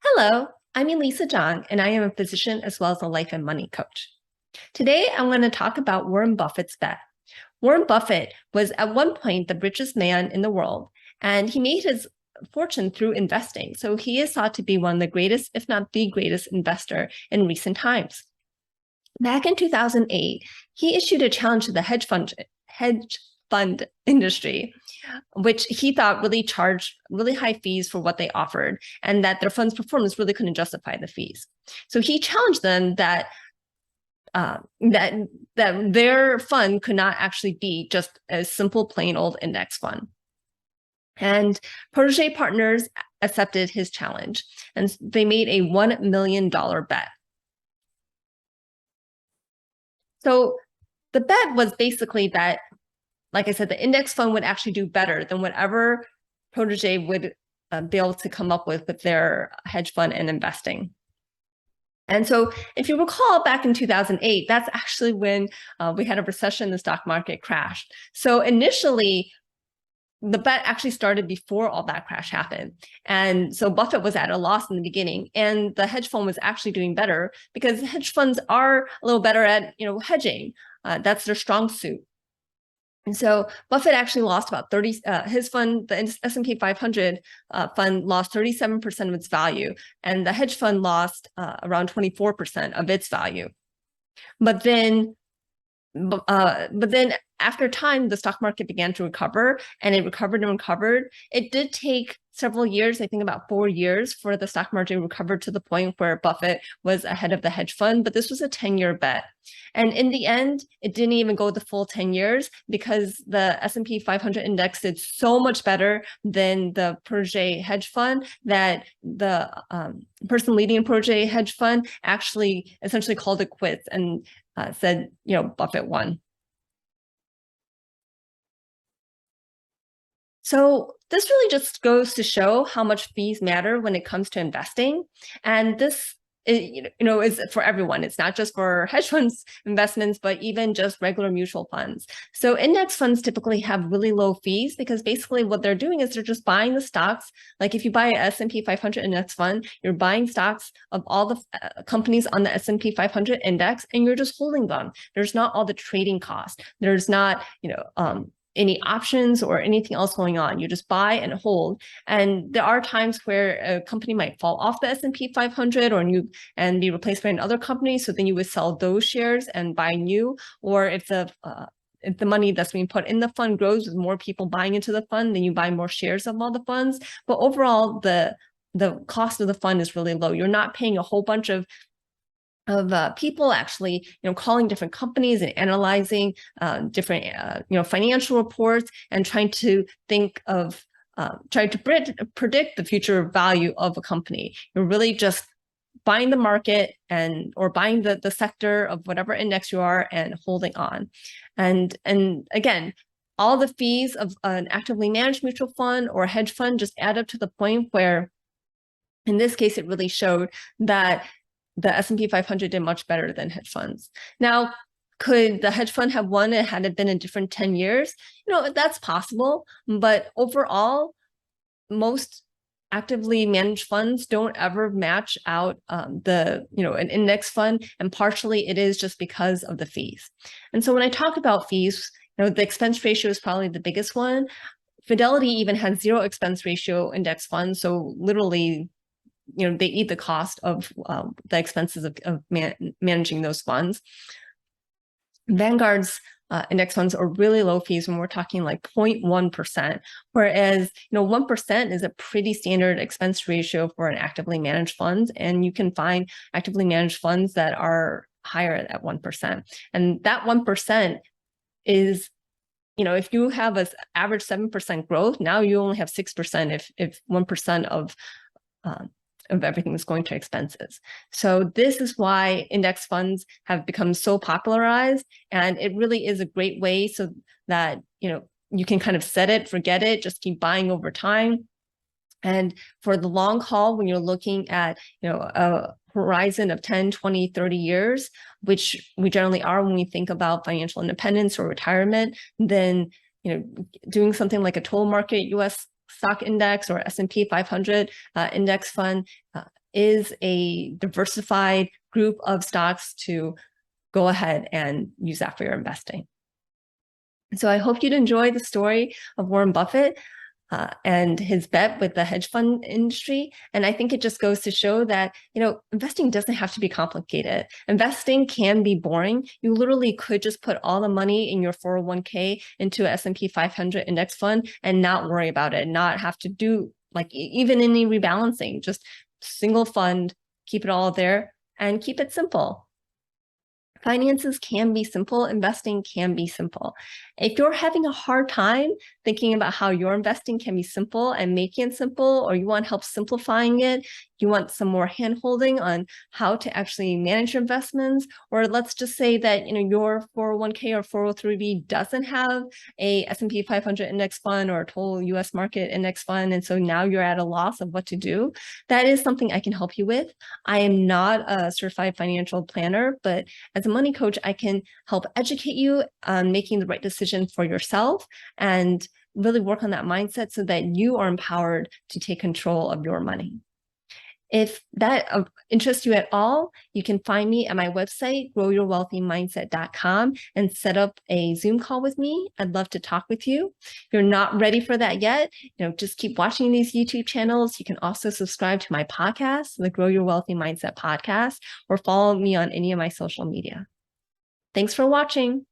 Hello, I'm Elisa Zhang, and I am a physician as well as a life and money coach. Today, I'm going to talk about Warren Buffett's bet. Warren Buffett was at one point the richest man in the world, and he made his fortune through investing. So he is thought to be one of the greatest, if not the greatest investor in recent times. Back in 2008, he issued a challenge to the hedge fund industry, which he thought really charged really high fees for what they offered, and that their fund's performance really couldn't justify the fees. So he challenged them that their fund could not actually be just a simple plain old index fund. And Protege Partners accepted his challenge, and they made a $1 million bet. So the bet was basically that, like I said, the index fund would actually do better than whatever Protege would be able to come up with their hedge fund and investing. And so if you recall, back in 2008, that's actually when we had a recession, the stock market crashed. So initially, the bet actually started before all that crash happened. And so Buffett was at a loss in the beginning, and the hedge fund was actually doing better because hedge funds are a little better at, hedging. That's their strong suit. And so Buffett actually lost about 30, his fund, the S&P 500 fund lost 37% of its value, and the hedge fund lost around 24% of its value. But then after time, the stock market began to recover, and it recovered and recovered. It did take several years, I think about 4 years, for the stock market to recover to the point where Buffett was ahead of the hedge fund, but this was a 10-year bet. And in the end, it didn't even go the full 10 years because the S&P 500 index did so much better than the Protege hedge fund that the person leading Protege hedge fund actually essentially called it quits and said, Buffett won. So this really just goes to show how much fees matter when it comes to investing. And this is for everyone. It's not just for hedge funds investments, but even just regular mutual funds. So index funds typically have really low fees because basically what they're doing is they're just buying the stocks. Like if you buy an S&P 500 index fund, you're buying stocks of all the companies on the S&P 500 index, and you're just holding them. There's not all the trading costs. There's not, any options or anything else going on. You just buy and hold. And there are times where a company might fall off the S&P 500 and be replaced by another company. So then you would sell those shares and buy new. Or if the money that's being put in the fund grows with more people buying into the fund, then you buy more shares of all the funds. But overall, the cost of the fund is really low. You're not paying a whole bunch of people actually, calling different companies and analyzing different, financial reports and trying to trying to predict the future value of a company. You're really just buying the market or buying the sector of whatever index you are and holding on. And again, all the fees of an actively managed mutual fund or hedge fund just add up to the point where, in this case, it really showed that the S&P 500 did much better than hedge funds. Now, could the hedge fund have won it had it been a different 10 years? That's possible. But overall, most actively managed funds don't ever match out an index fund. And partially it is just because of the fees. And so when I talk about fees, the expense ratio is probably the biggest one. Fidelity even has 0 expense ratio index funds. So literally, they eat the cost of the expenses of managing those funds. Vanguard's index funds are really low fees when we're talking like 0.1%, whereas 1% is a pretty standard expense ratio for an actively managed fund, and you can find actively managed funds that are higher at 1%. And that 1% is, if you have an average 7% growth, now you only have 6% if 1% of everything is going to expenses. So this is why index funds have become so popularized, and it really is a great way so that you can kind of set it, forget it, just keep buying over time. And for the long haul, when you're looking at a horizon of 10, 20, 30 years, which we generally are when we think about financial independence or retirement, then doing something like a total market US stock index or S&P 500 index fund is a diversified group of stocks to go ahead and use that for your investing. So I hope you'd enjoy the story of Warren Buffett and his bet with the hedge fund industry. And I think it just goes to show that, investing doesn't have to be complicated. Investing can be boring. You literally could just put all the money in your 401k into an S&P 500 index fund and not worry about it, not have to do even any rebalancing, just single fund, keep it all there and keep it simple. Finances can be simple. Investing can be simple. If you're having a hard time thinking about how your investing can be simple and making it simple, or you want help simplifying it, you want some more hand-holding on how to actually manage your investments, or let's just say that your 401k or 403b doesn't have a S&P 500 index fund or a total US market index fund, and so now you're at a loss of what to do, that is something I can help you with. I am not a certified financial planner, but as a money coach, I can help educate you on making the right decision for yourself and really work on that mindset so that you are empowered to take control of your money. If that interests you at all, you can find me at my website, growyourwealthymindset.com, and set up a Zoom call with me. I'd love to talk with you. If you're not ready for that yet, just keep watching these YouTube channels. You can also subscribe to my podcast, the Grow Your Wealthy Mindset podcast, or follow me on any of my social media. Thanks for watching.